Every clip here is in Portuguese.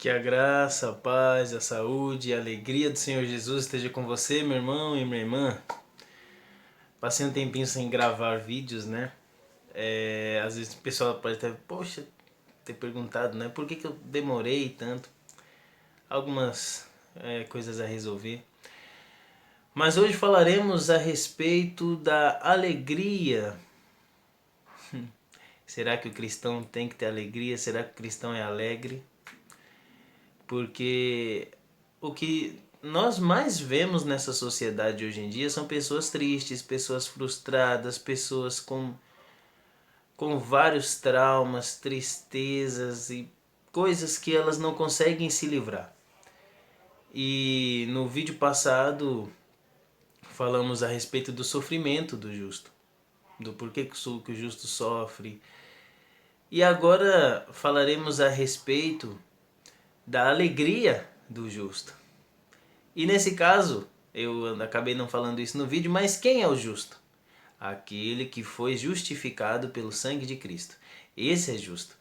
Que a graça, a paz, a saúde e a alegria do Senhor Jesus esteja com você, meu irmão e minha irmã. Passei um tempinho sem gravar vídeos, né? Às vezes o pessoal pode até, poxa, ter perguntado, né? Por que eu demorei tanto? Algumas coisas a resolver. Mas hoje falaremos a respeito da alegria. Será que o cristão tem que ter alegria? Será que o cristão é alegre? Porque o que nós mais vemos nessa sociedade hoje em dia são pessoas tristes, pessoas frustradas, pessoas com vários traumas, tristezas e coisas que elas não conseguem se livrar. E no vídeo passado falamos a respeito do sofrimento do justo, do porquê que o justo sofre. E agora falaremos a respeito da alegria do justo. E nesse caso, eu acabei não falando isso no vídeo, mas quem é o justo? Aquele que foi justificado pelo sangue de Cristo. Esse é justo.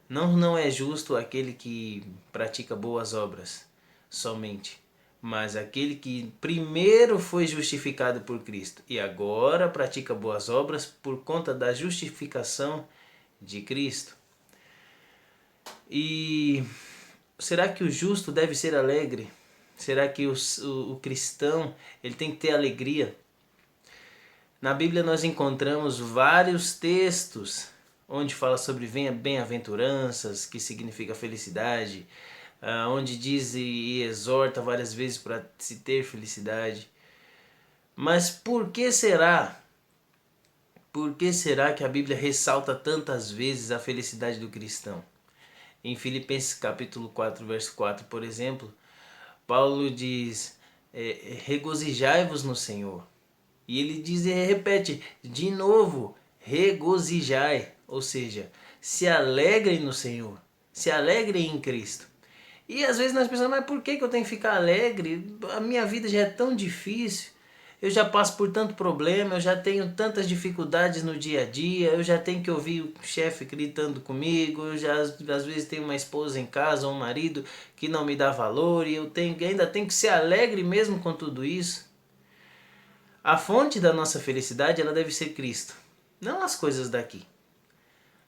Não é justo aquele que pratica boas obras somente, mas aquele que primeiro foi justificado por Cristo e agora pratica boas obras por conta da justificação de Cristo. E será que o justo deve ser alegre? Será que o cristão ele tem que ter alegria? Na Bíblia nós encontramos vários textos onde fala sobre bem-aventuranças, que significa felicidade, onde diz e exorta várias vezes para se ter felicidade. Mas por que será? Por que será que a Bíblia ressalta tantas vezes a felicidade do cristão? Em Filipenses capítulo 4, verso 4, por exemplo, Paulo diz, regozijai-vos no Senhor. E ele diz e repete de novo, regozijai. Ou seja, se alegrem no Senhor, se alegrem em Cristo. E às vezes nós pensamos, mas por que eu tenho que ficar alegre? A minha vida já é tão difícil. Eu já passo por tanto problema, eu já tenho tantas dificuldades no dia a dia, eu já tenho que ouvir o chefe gritando comigo, eu já às vezes tenho uma esposa em casa, um marido que não me dá valor e ainda tenho que ser alegre mesmo com tudo isso. A fonte da nossa felicidade ela deve ser Cristo, não as coisas daqui.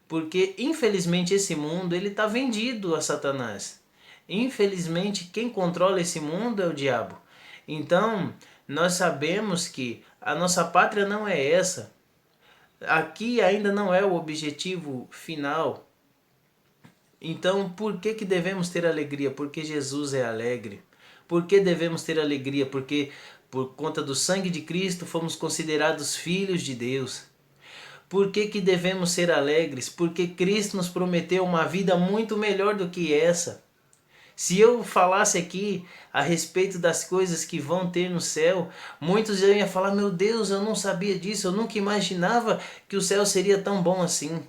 Porque infelizmente esse mundo ele está vendido a Satanás. Infelizmente quem controla esse mundo é o diabo. Então nós sabemos que a nossa pátria não é essa. Aqui ainda não é o objetivo final. Então por que devemos ter alegria? Porque Jesus é alegre. Por que devemos ter alegria? Porque por conta do sangue de Cristo fomos considerados filhos de Deus. Por que devemos ser alegres? Porque Cristo nos prometeu uma vida muito melhor do que essa. Se eu falasse aqui a respeito das coisas que vão ter no céu, muitos iam falar, meu Deus, eu não sabia disso, eu nunca imaginava que o céu seria tão bom assim.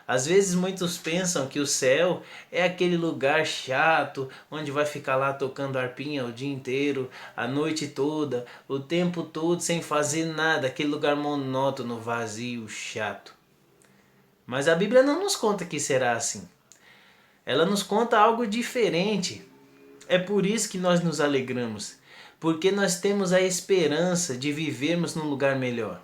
Às vezes muitos pensam que o céu é aquele lugar chato, onde vai ficar lá tocando harpinha o dia inteiro, a noite toda, o tempo todo sem fazer nada, aquele lugar monótono, vazio, chato. Mas a Bíblia não nos conta que será assim. Ela nos conta algo diferente. É por isso que nós nos alegramos, porque nós temos a esperança de vivermos num lugar melhor.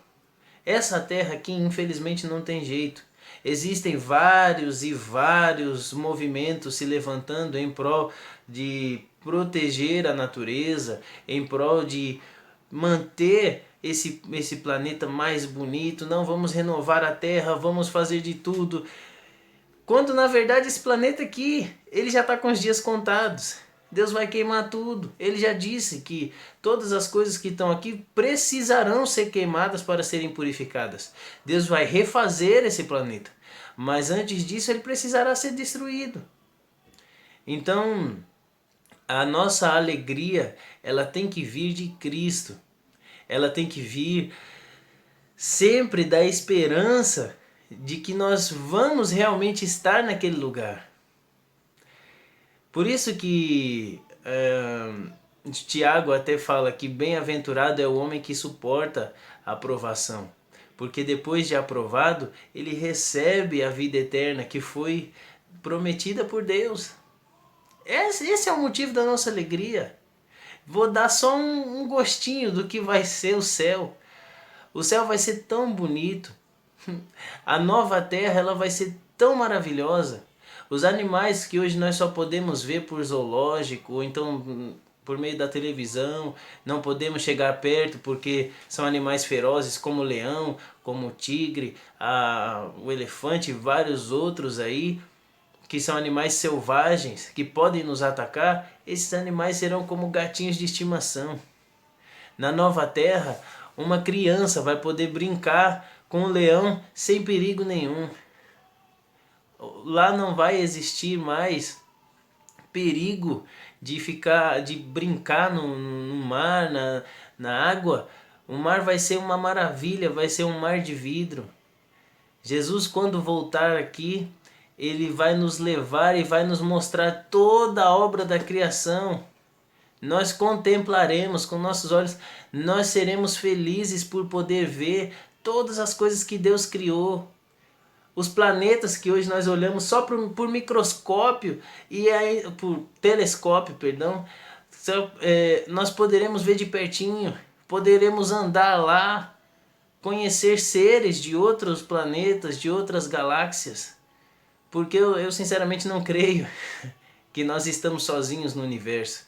Essa terra aqui, infelizmente, não tem jeito. Existem vários e vários movimentos se levantando em prol de proteger a natureza, em prol de manter esse planeta mais bonito. Não, vamos renovar a terra, vamos fazer de tudo. Quando na verdade esse planeta aqui, ele já está com os dias contados. Deus vai queimar tudo. Ele já disse que todas as coisas que estão aqui precisarão ser queimadas para serem purificadas. Deus vai refazer esse planeta. Mas antes disso ele precisará ser destruído. Então, a nossa alegria, ela tem que vir de Cristo. Ela tem que vir sempre da esperança de que nós vamos realmente estar naquele lugar. Por isso que Tiago até fala que bem-aventurado é o homem que suporta a aprovação. Porque depois de aprovado, ele recebe a vida eterna que foi prometida por Deus. Esse é o motivo da nossa alegria. Vou dar só um gostinho do que vai ser o céu. O céu vai ser tão bonito. A nova terra, ela vai ser tão maravilhosa. Os animais que hoje nós só podemos ver por zoológico, ou então por meio da televisão, não podemos chegar perto porque são animais ferozes como o leão, como o tigre, o elefante e vários outros aí, que são animais selvagens que podem nos atacar. Esses animais serão como gatinhos de estimação. Na nova terra, uma criança vai poder brincar com o leão sem perigo nenhum. Lá não vai existir mais perigo de brincar no mar, na água. O mar vai ser uma maravilha, vai ser um mar de vidro. Jesus, quando voltar aqui, ele vai nos levar e vai nos mostrar toda a obra da criação. Nós contemplaremos com nossos olhos, nós seremos felizes por poder ver todas as coisas que Deus criou. Os planetas que hoje nós olhamos só por microscópio e aí, por telescópio, perdão, nós poderemos ver de pertinho, poderemos andar lá, conhecer seres de outros planetas, de outras galáxias, porque eu sinceramente não creio que nós estamos sozinhos no universo.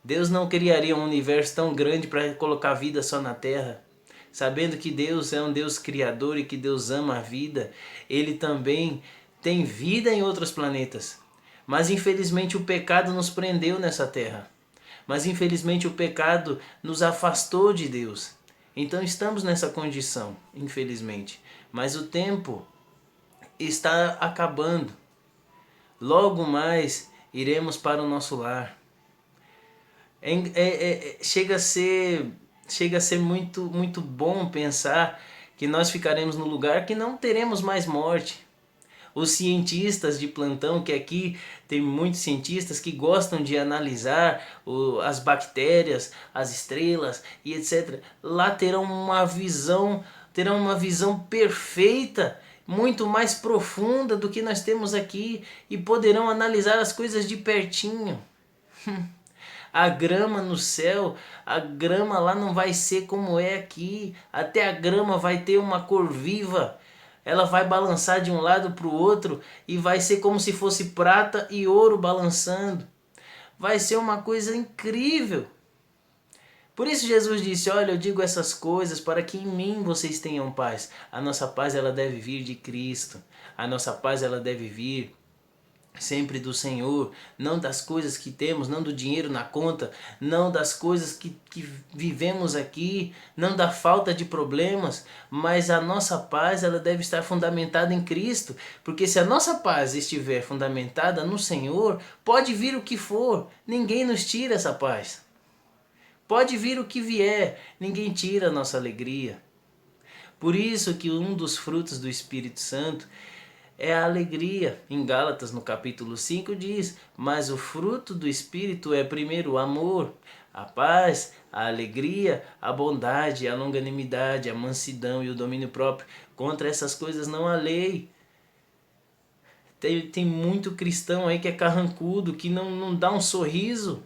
Deus não criaria um universo tão grande para colocar vida só na Terra. Sabendo que Deus é um Deus criador e que Deus ama a vida, Ele também tem vida em outros planetas. Mas infelizmente o pecado nos prendeu nessa terra. Mas infelizmente o pecado nos afastou de Deus. Então estamos nessa condição, infelizmente. Mas o tempo está acabando. Logo mais iremos para o nosso lar. Chega a ser muito bom pensar que nós ficaremos no lugar que não teremos mais morte. Os cientistas de plantão, que aqui tem muitos cientistas que gostam de analisar as bactérias, as estrelas e etc. Lá terão uma visão perfeita, muito mais profunda do que nós temos aqui, e poderão analisar as coisas de pertinho. A grama no céu, a grama lá não vai ser como é aqui. Até a grama vai ter uma cor viva. Ela vai balançar de um lado para o outro e vai ser como se fosse prata e ouro balançando. Vai ser uma coisa incrível. Por isso Jesus disse: olha, eu digo essas coisas para que em mim vocês tenham paz. A nossa paz, ela deve vir de Cristo. A nossa paz, ela deve vir sempre do Senhor, não das coisas que temos, não do dinheiro na conta, não das coisas que vivemos aqui, não da falta de problemas, mas a nossa paz, ela deve estar fundamentada em Cristo, porque se a nossa paz estiver fundamentada no Senhor, pode vir o que for, ninguém nos tira essa paz. Pode vir o que vier, ninguém tira a nossa alegria. Por isso que um dos frutos do Espírito Santo é a alegria. Em Gálatas, no capítulo 5, diz: mas o fruto do Espírito é primeiro o amor, a paz, a alegria, a bondade, a longanimidade, a mansidão e o domínio próprio. Contra essas coisas não há lei. Tem muito cristão aí que é carrancudo, que não dá um sorriso.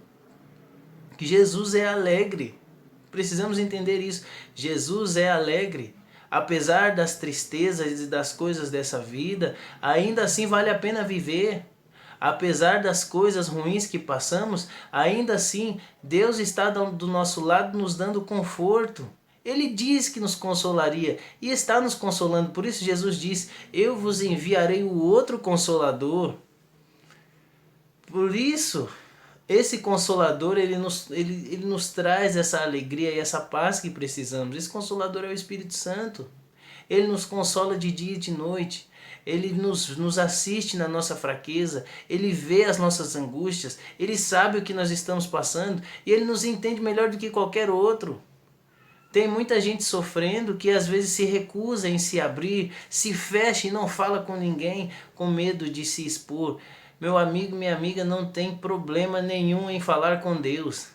Que Jesus é alegre. Precisamos entender isso. Jesus é alegre. Apesar das tristezas e das coisas dessa vida, ainda assim vale a pena viver. Apesar das coisas ruins que passamos, ainda assim Deus está do nosso lado nos dando conforto. Ele diz que nos consolaria e está nos consolando. Por isso Jesus diz: eu vos enviarei o outro Consolador. Por isso, esse Consolador, ele nos traz essa alegria e essa paz que precisamos. Esse Consolador é o Espírito Santo. Ele nos consola de dia e de noite. Ele nos assiste na nossa fraqueza. Ele vê as nossas angústias. Ele sabe o que nós estamos passando. E Ele nos entende melhor do que qualquer outro. Tem muita gente sofrendo que às vezes se recusa em se abrir, se fecha e não fala com ninguém, com medo de se expor. Meu amigo, minha amiga, não tem problema nenhum em falar com Deus.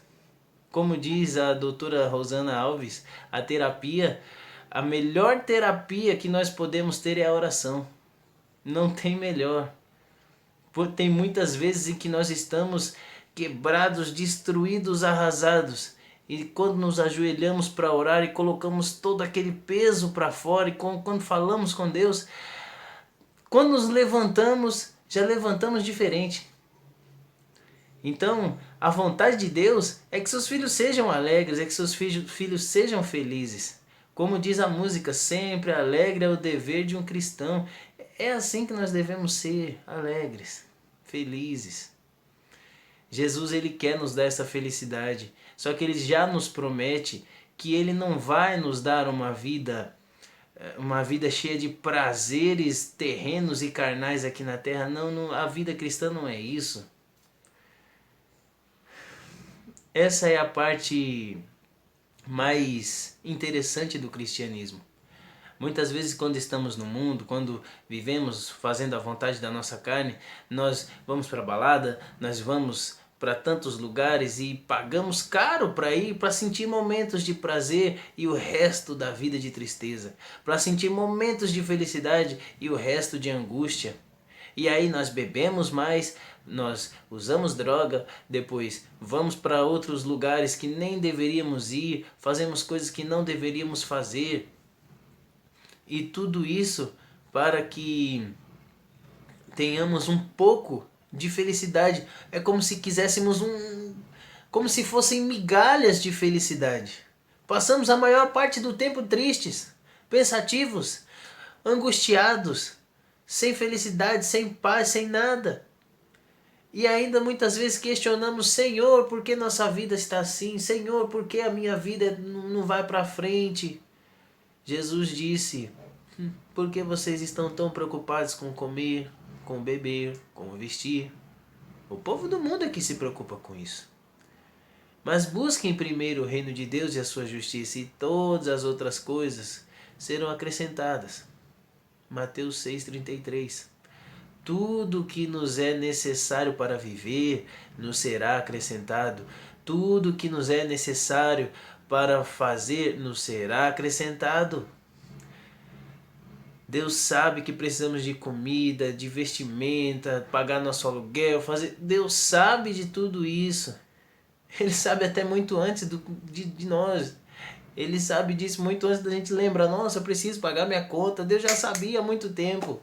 Como diz a doutora Rosana Alves, a melhor terapia que nós podemos ter é a oração. Não tem melhor. Tem muitas vezes em que nós estamos quebrados, destruídos, arrasados. E quando nos ajoelhamos para orar e colocamos todo aquele peso para fora, e quando falamos com Deus, quando nos levantamos, já levantamos diferente. Então, a vontade de Deus é que seus filhos sejam alegres, é que seus filhos sejam felizes. Como diz a música, sempre alegre é o dever de um cristão. É assim que nós devemos ser, alegres, felizes. Jesus, ele quer nos dar essa felicidade, só que ele já nos promete que ele não vai nos dar uma vida cheia de prazeres terrenos e carnais aqui na terra. Não, a vida cristã não é isso. Essa é a parte mais interessante do cristianismo. Muitas vezes quando estamos no mundo, quando vivemos fazendo a vontade da nossa carne, nós vamos para a balada, nós vamos para tantos lugares e pagamos caro para ir, para sentir momentos de prazer e o resto da vida de tristeza, para sentir momentos de felicidade e o resto de angústia. E aí nós bebemos mais, nós usamos droga, depois vamos para outros lugares que nem deveríamos ir, fazemos coisas que não deveríamos fazer. E tudo isso para que tenhamos um pouco de felicidade. É como se quiséssemos como se fossem migalhas de felicidade. Passamos a maior parte do tempo tristes, pensativos, angustiados, sem felicidade, sem paz, sem nada. E ainda muitas vezes questionamos: Senhor, por que nossa vida está assim? Senhor, por que a minha vida não vai para frente? Jesus disse: por que vocês estão tão preocupados com comer, com beber, com vestir? O povo do mundo é que se preocupa com isso. Mas busquem primeiro o reino de Deus e a sua justiça, e todas as outras coisas serão acrescentadas. Mateus 6,33. Tudo que nos é necessário para viver nos será acrescentado. Tudo que nos é necessário para fazer nos será acrescentado. Deus sabe que precisamos de comida, de vestimenta, pagar nosso aluguel, fazer. Deus sabe de tudo isso. Ele sabe até muito antes de nós. Ele sabe disso muito antes da gente lembrar. Nossa, eu preciso pagar minha conta. Deus já sabia há muito tempo.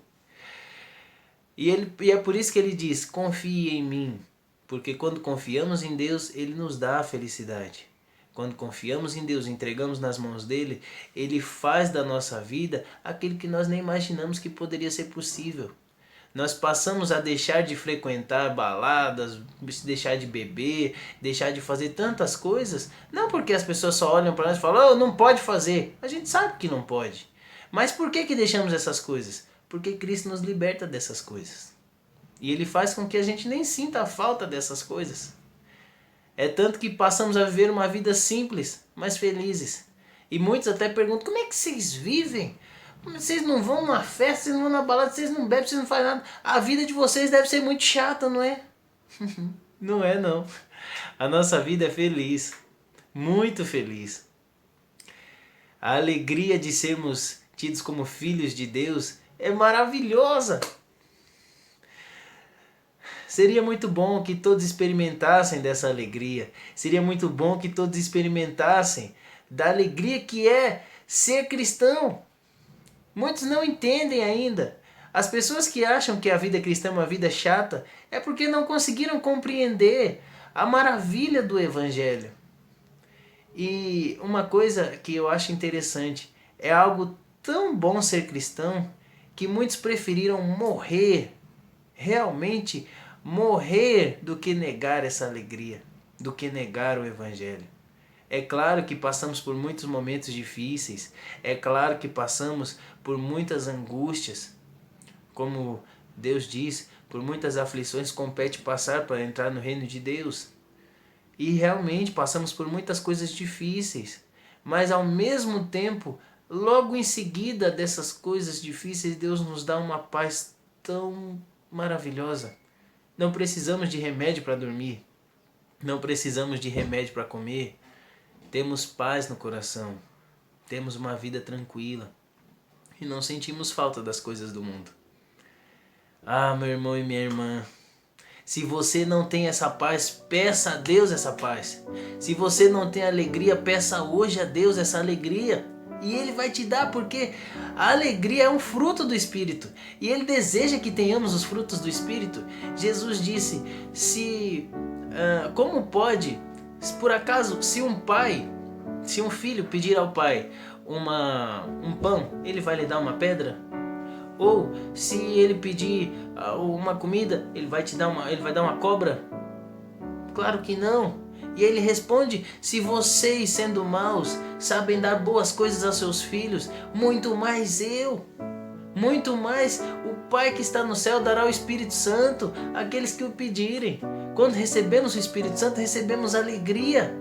E é por isso que ele diz: confie em mim. Porque quando confiamos em Deus, Ele nos dá a felicidade. Quando confiamos em Deus, entregamos nas mãos dele, Ele faz da nossa vida aquilo que nós nem imaginamos que poderia ser possível. Nós passamos a deixar de frequentar baladas, deixar de beber, deixar de fazer tantas coisas, não porque as pessoas só olham para nós e falam: oh, não pode fazer. A gente sabe que não pode. Mas por que deixamos essas coisas? Porque Cristo nos liberta dessas coisas. E Ele faz com que a gente nem sinta a falta dessas coisas. É tanto que passamos a viver uma vida simples, mas felizes. E muitos até perguntam: como é que vocês vivem? Vocês não vão numa festa, vocês não vão na balada, vocês não bebem, vocês não fazem nada. A vida de vocês deve ser muito chata, não é? Não é, não. A nossa vida é feliz. Muito feliz. A alegria de sermos tidos como filhos de Deus é maravilhosa. Seria muito bom que todos experimentassem dessa alegria. Seria muito bom que todos experimentassem da alegria que é ser cristão. Muitos não entendem ainda. As pessoas que acham que a vida cristã é uma vida chata é porque não conseguiram compreender a maravilha do Evangelho. E uma coisa que eu acho interessante, é algo tão bom ser cristão que muitos preferiram morrer, realmente morrer, do que negar essa alegria, do que negar o Evangelho. É claro que passamos por muitos momentos difíceis, é claro que passamos por muitas angústias, como Deus diz, por muitas aflições compete passar para entrar no reino de Deus. E realmente passamos por muitas coisas difíceis, mas ao mesmo tempo, logo em seguida dessas coisas difíceis, Deus nos dá uma paz tão maravilhosa. Não precisamos de remédio para dormir, não precisamos de remédio para comer. Temos paz no coração, temos uma vida tranquila e não sentimos falta das coisas do mundo. Ah, meu irmão e minha irmã, Se você não tem essa paz, peça a Deus essa paz. Se você não tem alegria, peça hoje a Deus essa alegria. E Ele vai te dar, porque a alegria é um fruto do Espírito. E Ele deseja que tenhamos os frutos do Espírito. Jesus disse, como pode, por acaso, se um filho pedir ao pai um pão, ele vai lhe dar uma pedra? Ou se ele pedir uma comida, ele vai dar uma cobra? Claro que não. E ele responde, se vocês, sendo maus, sabem dar boas coisas aos seus filhos, muito mais o Pai que está no céu dará o Espírito Santo àqueles que o pedirem. Quando recebemos o Espírito Santo, recebemos alegria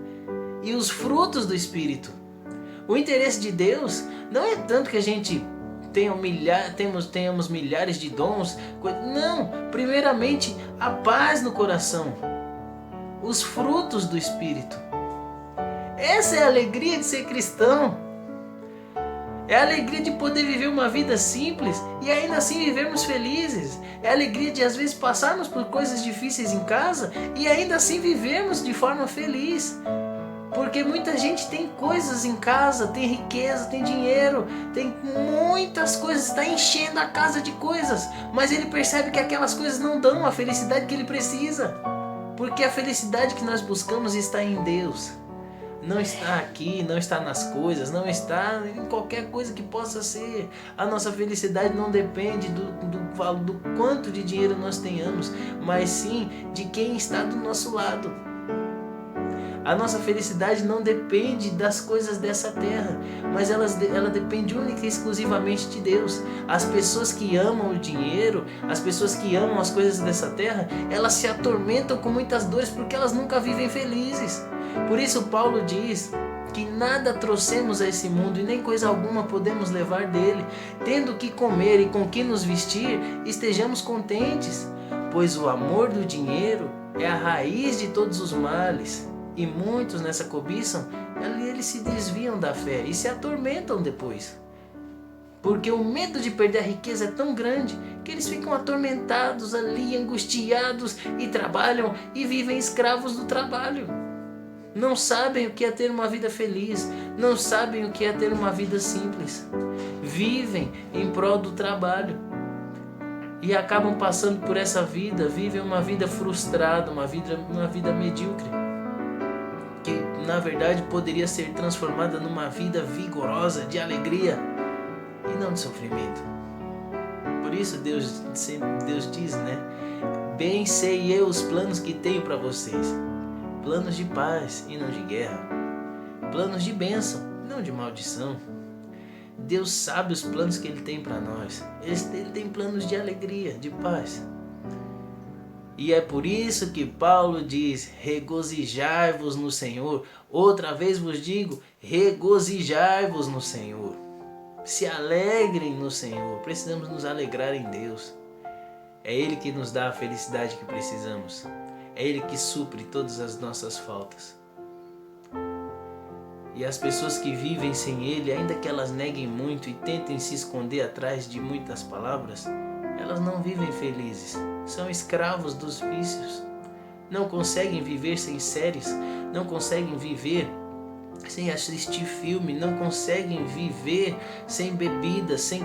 e os frutos do Espírito. O interesse de Deus não é tanto que a gente tenhamos milhares de dons. Não, primeiramente a paz no coração. Os frutos do Espírito. Essa é a alegria de ser cristão. É a alegria de poder viver uma vida simples e ainda assim vivermos felizes. É a alegria de às vezes passarmos por coisas difíceis em casa e ainda assim vivermos de forma feliz. Porque muita gente tem coisas em casa, tem riqueza, tem dinheiro, tem muitas coisas, está enchendo a casa de coisas, mas ele percebe que aquelas coisas não dão a felicidade que ele precisa. Porque a felicidade que nós buscamos está em Deus. Não está aqui, não está nas coisas, não está em qualquer coisa que possa ser. A nossa felicidade não depende do quanto de dinheiro nós tenhamos, mas sim de quem está do nosso lado. A nossa felicidade não depende das coisas dessa terra, mas ela depende única e exclusivamente de Deus. As pessoas que amam o dinheiro, as pessoas que amam as coisas dessa terra, elas se atormentam com muitas dores porque elas nunca vivem felizes. Por isso Paulo diz que nada trouxemos a esse mundo e nem coisa alguma podemos levar dele. Tendo o que comer e com o que nos vestir, estejamos contentes, pois o amor do dinheiro é a raiz de todos os males. E muitos nessa cobiçam, eles se desviam da fé e se atormentam depois. Porque o medo de perder a riqueza é tão grande que eles ficam atormentados ali, angustiados, e trabalham e vivem escravos do trabalho. Não sabem o que é ter uma vida feliz, não sabem o que é ter uma vida simples. Vivem em prol do trabalho e acabam passando por essa vida, vivem uma vida frustrada, uma vida medíocre, que na verdade poderia ser transformada numa vida vigorosa, de alegria e não de sofrimento. Por isso Deus diz, né? Bem sei eu os planos que tenho para vocês, planos de paz e não de guerra, planos de bênção e não de maldição. Deus sabe os planos que Ele tem para nós. Ele tem planos de alegria, de paz. E é por isso que Paulo diz, regozijai-vos no Senhor. Outra vez vos digo, regozijai-vos no Senhor. Se alegrem no Senhor. Precisamos nos alegrar em Deus. É Ele que nos dá a felicidade que precisamos. É Ele que supre todas as nossas faltas. E as pessoas que vivem sem Ele, ainda que elas neguem muito e tentem se esconder atrás de muitas palavras, elas não vivem felizes. São escravos dos vícios. Não conseguem viver sem séries, não conseguem viver sem assistir filme, não conseguem viver sem bebida, sem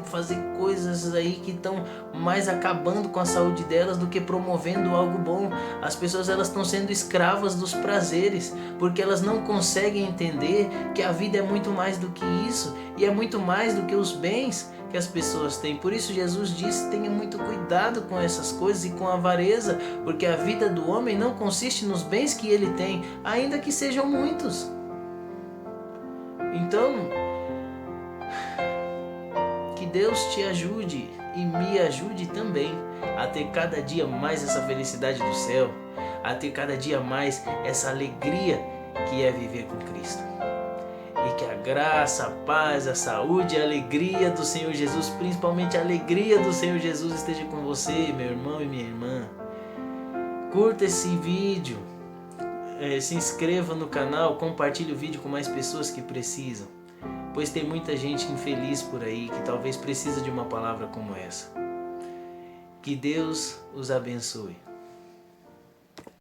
fazer coisas aí que estão mais acabando com a saúde delas do que promovendo algo bom. As pessoas elas estão sendo escravas dos prazeres, porque elas não conseguem entender que a vida é muito mais do que isso, e é muito mais do que os bens que as pessoas têm. Por isso Jesus disse, tenha muito cuidado com essas coisas e com a avareza, porque a vida do homem não consiste nos bens que ele tem, ainda que sejam muitos. Então, que Deus te ajude e me ajude também a ter cada dia mais essa felicidade do céu, a ter cada dia mais essa alegria que é viver com Cristo. E que a graça, a paz, a saúde e a alegria do Senhor Jesus, principalmente a alegria do Senhor Jesus, esteja com você, meu irmão e minha irmã. Curta esse vídeo. Se inscreva no canal, compartilhe o vídeo com mais pessoas que precisam, pois tem muita gente infeliz por aí que talvez precisa de uma palavra como essa. Que Deus os abençoe.